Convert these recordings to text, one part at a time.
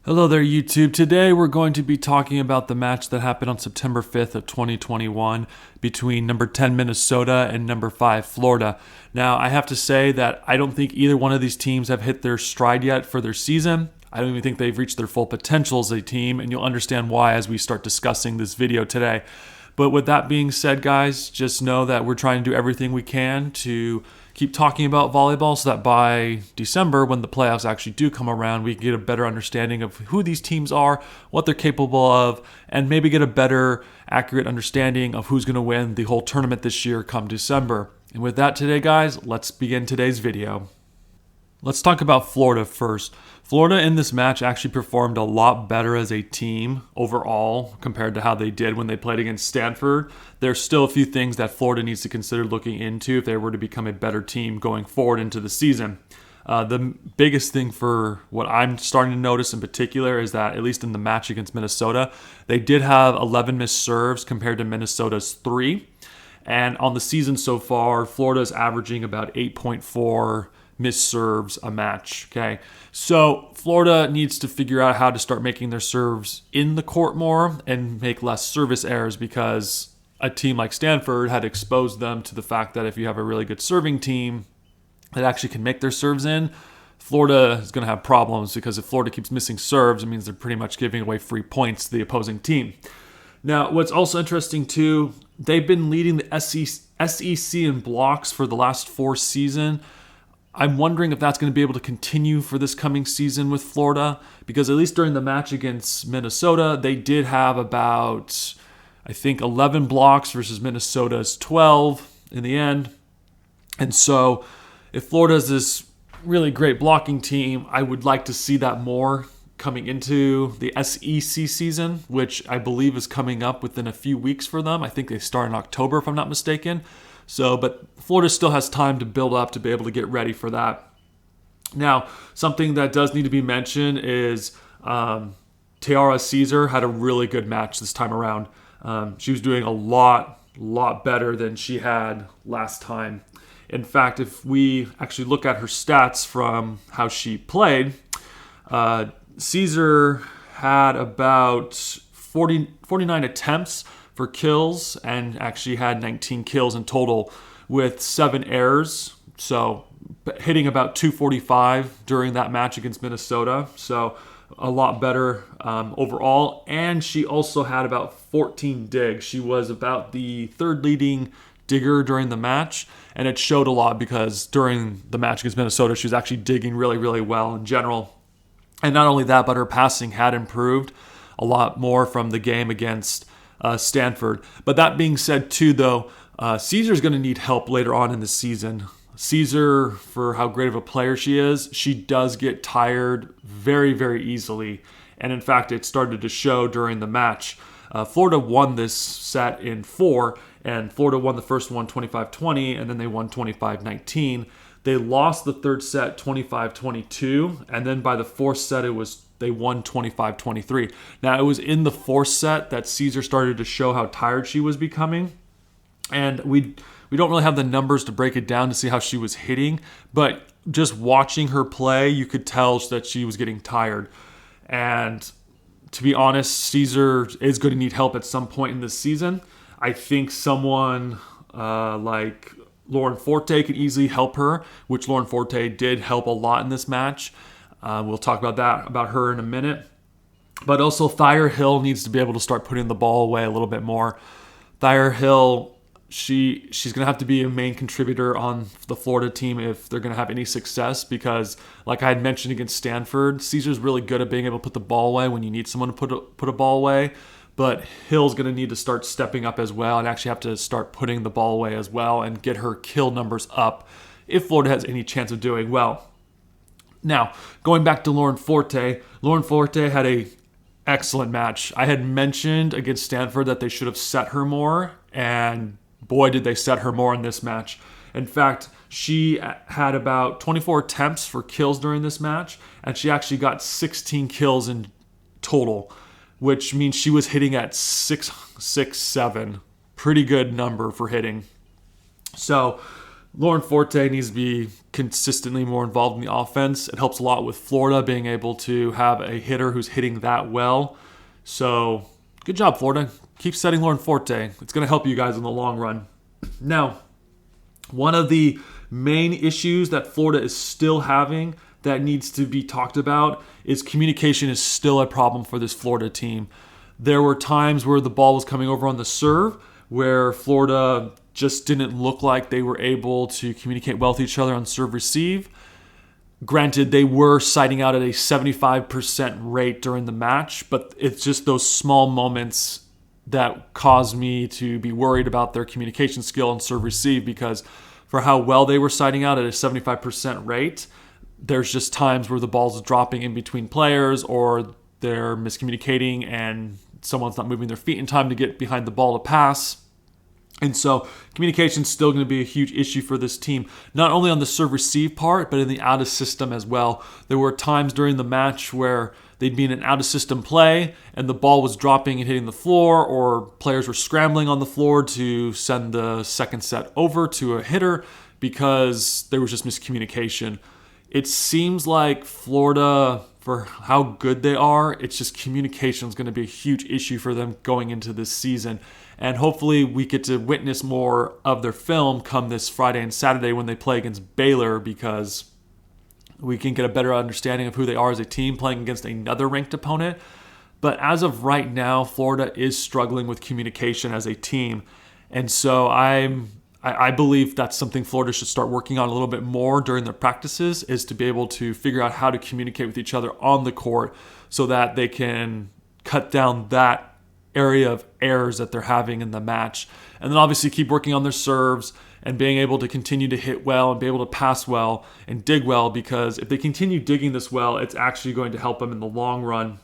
Hello there, YouTube. Today we're going to be talking about the match that happened on September 5th of 2021 between number 10 Minnesota and number 5 Florida. Now, I have to say that I don't think either one of these teams have hit their stride yet for their season. I don't even think they've reached their full potential as a team, and you'll understand why as we start discussing this video today. But with that being said, guys, just know that we're trying to do everything we can to keep talking about volleyball so that by December, when the playoffs actually do come around, we can get a better understanding of who these teams are, what they're capable of, and maybe get a better, accurate understanding of who's going to win the whole tournament this year come December. And with that today, guys, let's begin today's video. Let's talk about Florida first. Florida in this match actually performed a lot better as a team overall compared to how they did when they played against Stanford. There's still a few things that Florida needs to consider looking into if they were to become a better team going forward into the season. The biggest thing for what I'm starting to notice in particular is that, at least in the match against Minnesota, they did have 11 missed serves compared to Minnesota's 3. And on the season so far, Florida is averaging about 8.4 missed serves a match. Okay, so Florida needs to figure out how to start making their serves in the court more and make less service errors, because a team like Stanford had exposed them to the fact that if you have a really good serving team that actually can make their serves in, Florida is going to have problems, because if Florida keeps missing serves, it means they're pretty much giving away free points to the opposing team. Now, what's also interesting too, they've been leading the SEC in blocks for the last 4 seasons. I'm wondering if that's going to be able to continue for this coming season with Florida, because at least during the match against Minnesota, they did have about, I think, 11 blocks versus Minnesota's 12 in the end. And so if Florida is this really great blocking team, I would like to see that more coming into the SEC season, which I believe is coming up within a few weeks for them. I think they start in October, if I'm not mistaken. But Florida still has time to build up to be able to get ready for that. Now, something that does need to be mentioned is Tayara Caesar had a really good match this time around. She was doing a lot better than she had last time. In fact, if we actually look at her stats from how she played, Caesar had about 49 attempts for kills and actually had 19 kills in total with 7 errors. So hitting about 245 during that match against Minnesota. So a lot better overall. And she also had about 14 digs. She was about the 3rd leading digger during the match. And it showed a lot, because during the match against Minnesota, she was actually digging really, really well in general. And not only that, but her passing had improved a lot more from the game against Stanford. But that being said too, though, Caesar's going to need help later on in the season. Caesar, for how great of a player she is, she does get tired very, very easily. And in fact, it started to show during the match. Florida won this set in 4, and Florida won the first one 25-20, and then they won 25-19. They lost the 3rd set 25-22, and then by the 4th set they won 25-23. Now, it was in the 4th set that Caesar started to show how tired she was becoming. And we don't really have the numbers to break it down to see how she was hitting, but just watching her play, you could tell that she was getting tired. And to be honest, Caesar is going to need help at some point in this season. I think someone like Lauren Forte could easily help her, which Lauren Forte did help a lot in this match. We'll talk about her in a minute. But also Tayara Hill needs to be able to start putting the ball away a little bit more. Tayara Hill, she's going to have to be a main contributor on the Florida team if they're going to have any success, because like I had mentioned against Stanford, Caesar's really good at being able to put the ball away when you need someone to put a ball away. But Hill's going to need to start stepping up as well and actually have to start putting the ball away as well and get her kill numbers up if Florida has any chance of doing well. Now, going back to Lauren Forte had a excellent match. I had mentioned against Stanford that they should have set her more, and boy, did they set her more in this match. In fact, she had about 24 attempts for kills during this match, and she actually got 16 kills in total, which means she was hitting at 6.67. Pretty good number for hitting. So Lauren Forte needs to be consistently more involved in the offense. It helps a lot with Florida being able to have a hitter who's hitting that well. So, good job, Florida. Keep setting Lauren Forte. It's going to help you guys in the long run. Now, one of the main issues that Florida is still having that needs to be talked about is communication is still a problem for this Florida team. There were times where the ball was coming over on the serve where Florida just didn't look like they were able to communicate well with each other on serve receive. Granted, they were siding out at a 75% rate during the match, but it's just those small moments that caused me to be worried about their communication skill on serve receive, because for how well they were siding out at a 75% rate, there's just times where the ball's dropping in between players or they're miscommunicating and someone's not moving their feet in time to get behind the ball to pass. And so communication is still going to be a huge issue for this team, not only on the serve receive part, but in the out of system as well. There were times during the match where they'd be in an out of system play and the ball was dropping and hitting the floor, or players were scrambling on the floor to send the second set over to a hitter because there was just miscommunication. It seems like Florida, for how good they are, it's just communication is going to be a huge issue for them going into this season. And hopefully we get to witness more of their film come this Friday and Saturday when they play against Baylor, because we can get a better understanding of who they are as a team playing against another ranked opponent. But as of right now, Florida is struggling with communication as a team. And so I believe that's something Florida should start working on a little bit more during their practices, is to be able to figure out how to communicate with each other on the court so that they can cut down that area of errors that they're having in the match. And then obviously keep working on their serves and being able to continue to hit well and be able to pass well and dig well, because if they continue digging this well, it's actually going to help them in the long run.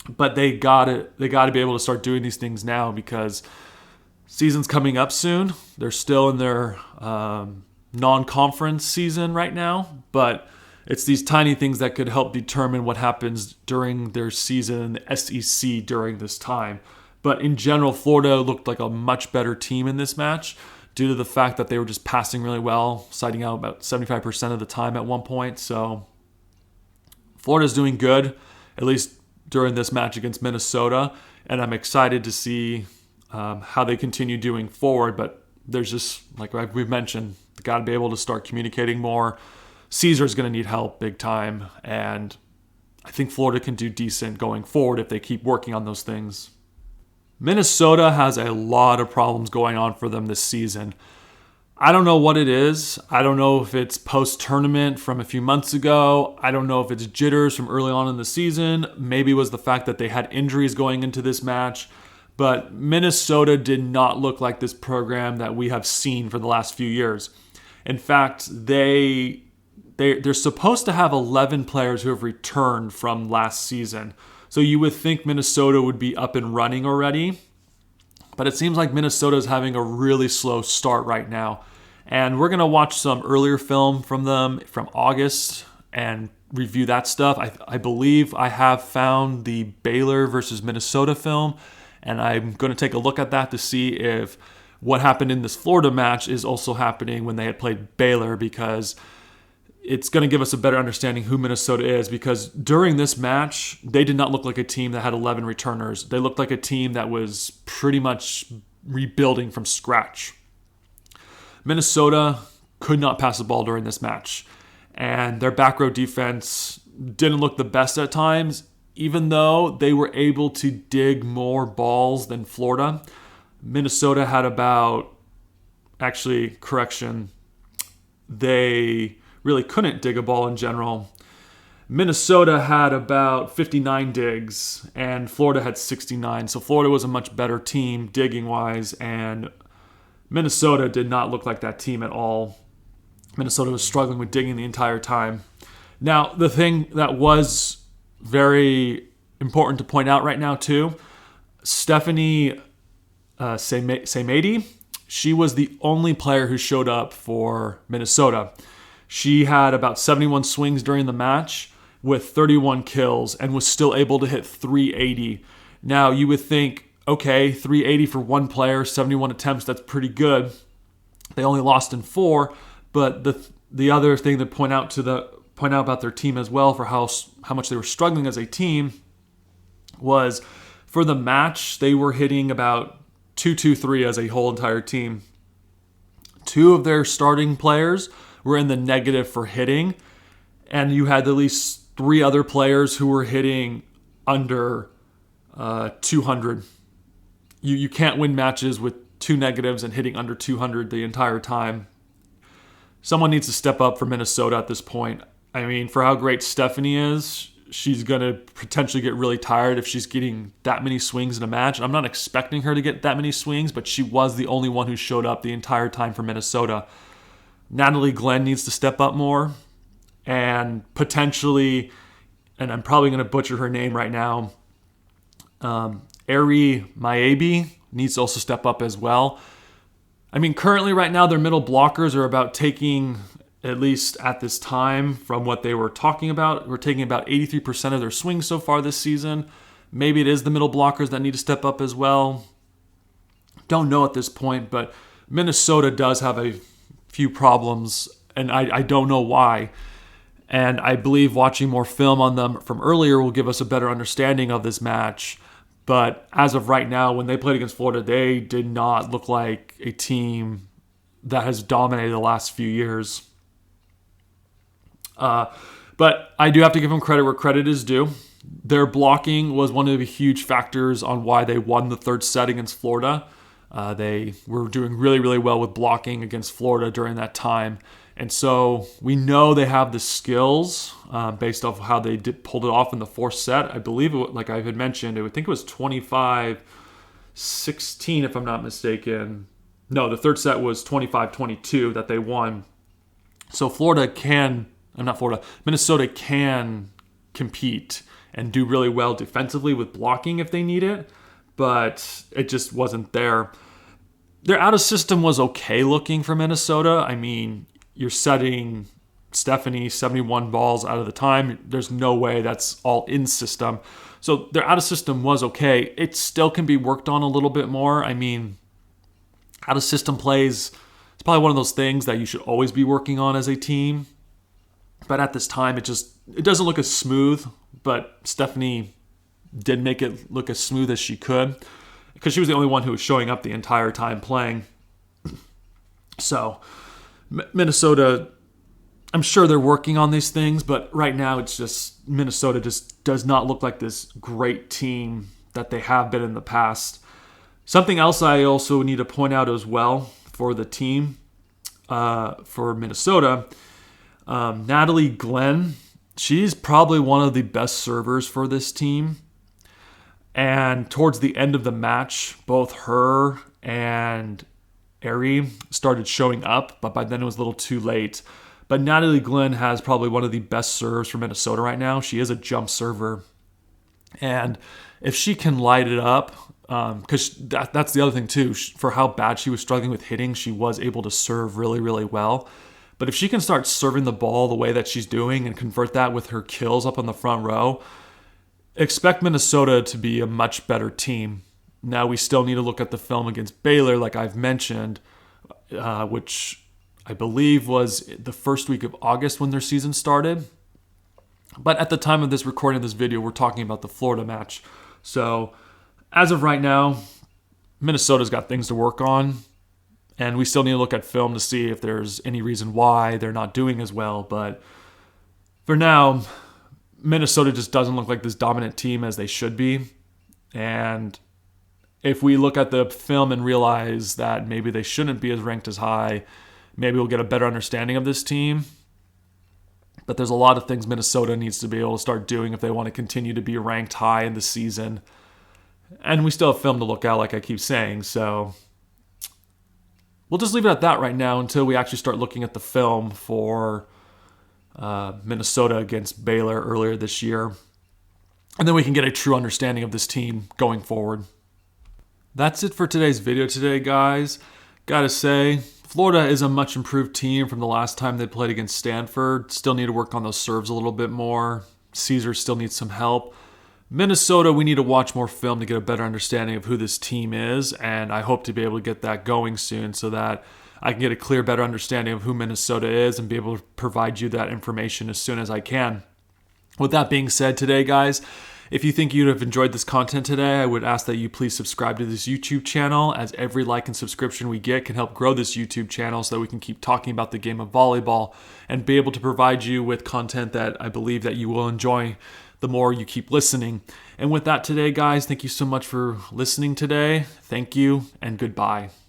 But they got to be able to start doing these things now, because season's coming up soon. They're still in their non-conference season right now, but it's these tiny things that could help determine what happens during their season in the SEC during this time. But in general, Florida looked like a much better team in this match due to the fact that they were just passing really well, siding out about 75% of the time at one point. So Florida's doing good, at least during this match against Minnesota, and I'm excited to see how they continue doing forward. But there's just, like we've mentioned, they got to be able to start communicating more. Caesar's going to need help big time, and I think Florida can do decent going forward if they keep working on those things. Minnesota has a lot of problems going on for them this season. I don't know what it is. I don't know if it's post-tournament from a few months ago. I don't know if it's jitters from early on in the season. Maybe it was the fact that they had injuries going into this match. But Minnesota did not look like this program that we have seen for the last few years. In fact, they're supposed to have 11 players who have returned from last season. So you would think Minnesota would be up and running already. But it seems like Minnesota is having a really slow start right now. And we're going to watch some earlier film from them from August and review that stuff. I believe I have found the Baylor versus Minnesota film. And I'm going to take a look at that to see if what happened in this Florida match is also happening when they had played Baylor, because it's going to give us a better understanding who Minnesota is, because during this match, they did not look like a team that had 11 returners. They looked like a team that was pretty much rebuilding from scratch. Minnesota could not pass the ball during this match, and their back row defense didn't look the best at times, even though they were able to dig more balls than Florida. Minnesota had they really couldn't dig a ball in general. Minnesota had about 59 digs and Florida had 69. So Florida was a much better team digging-wise, and Minnesota did not look like that team at all. Minnesota was struggling with digging the entire time. Now, the thing that was very important to point out right now too, Stephanie Samadi, she was the only player who showed up for Minnesota. She had about 71 swings during the match with 31 kills and was still able to hit 380. Now, you would think, okay, 380 for one player, 71 attempts, that's pretty good. They only lost in 4, but the other thing to point out about their team as well for how much they were struggling as a team was for the match they were hitting about 2-2-3 as a whole entire team. 2 of their starting players were in the negative for hitting, and you had at least 3 other players who were hitting under 200. You can't win matches with 2 negatives and hitting under 200 the entire time. Someone needs to step up for Minnesota at this point. I mean, for how great Stephanie is, she's going to potentially get really tired if she's getting that many swings in a match. I'm not expecting her to get that many swings, but she was the only one who showed up the entire time for Minnesota. Natalie Glenn needs to step up more, and potentially, and I'm probably going to butcher her name right now, Ari Maebi needs to also step up as well. I mean, currently right now their middle blockers are about taking, at least at this time, from what they were talking about, we're taking about 83% of their swings so far this season. Maybe it is the middle blockers that need to step up as well. Don't know at this point, but Minnesota does have a few problems, and I don't know why. And I believe watching more film on them from earlier will give us a better understanding of this match. But as of right now, when they played against Florida, they did not look like a team that has dominated the last few years. But I do have to give them credit where credit is due. Their blocking was one of the huge factors on why they won the 3rd set against Florida. They were doing really, really well with blocking against Florida during that time. And so we know they have the skills based off how they pulled it off in the 4th set. I believe, like I had mentioned, I think it was 25-16 if I'm not mistaken. No, the 3rd set was 25-22 that they won. So Minnesota can compete and do really well defensively with blocking if they need it, but it just wasn't there. Their out of system was okay looking for Minnesota. I mean, you're setting Stephanie 71 balls out of the time. There's no way that's all in system. So their out of system was okay. It still can be worked on a little bit more. I mean, out of system plays, it's probably one of those things that you should always be working on as a team. But at this time, it doesn't look as smooth. But Stephanie did make it look as smooth as she could, because she was the only one who was showing up the entire time playing. So Minnesota, I'm sure they're working on these things, but right now it's just Minnesota just does not look like this great team that they have been in the past. Something else I also need to point out as well for the team, for Minnesota, Natalie Glenn, she's probably one of the best servers for this team. And towards the end of the match, both her and Ari started showing up, but by then it was a little too late. But Natalie Glenn has probably one of the best serves for Minnesota right now. She is a jump server. And if she can light it up, because that's the other thing too, for how bad she was struggling with hitting, she was able to serve really, really well. But if she can start serving the ball the way that she's doing and convert that with her kills up on the front row, expect Minnesota to be a much better team. Now, we still need to look at the film against Baylor, like I've mentioned, which I believe was the first week of August when their season started. But at the time of this recording of this video, we're talking about the Florida match. So as of right now, Minnesota's got things to work on. And we still need to look at film to see if there's any reason why they're not doing as well. But for now, Minnesota just doesn't look like this dominant team as they should be. And if we look at the film and realize that maybe they shouldn't be as ranked as high, maybe we'll get a better understanding of this team. But there's a lot of things Minnesota needs to be able to start doing if they want to continue to be ranked high in the season. And we still have film to look at, like I keep saying. So we'll just leave it at that right now until we actually start looking at the film for Minnesota against Baylor earlier this year. And then we can get a true understanding of this team going forward. That's it for today's video today, guys. Gotta say, Florida is a much improved team from the last time they played against Stanford. Still need to work on those serves a little bit more. Caesar still needs some help. Minnesota, we need to watch more film to get a better understanding of who this team is, and I hope to be able to get that going soon so that I can get a clear, better understanding of who Minnesota is and be able to provide you that information as soon as I can. With that being said today, guys, if you think you'd have enjoyed this content today, I would ask that you please subscribe to this YouTube channel, as every like and subscription we get can help grow this YouTube channel so that we can keep talking about the game of volleyball and be able to provide you with content that I believe that you will enjoy the more you keep listening. And with that today, guys, thank you so much for listening today. Thank you and goodbye.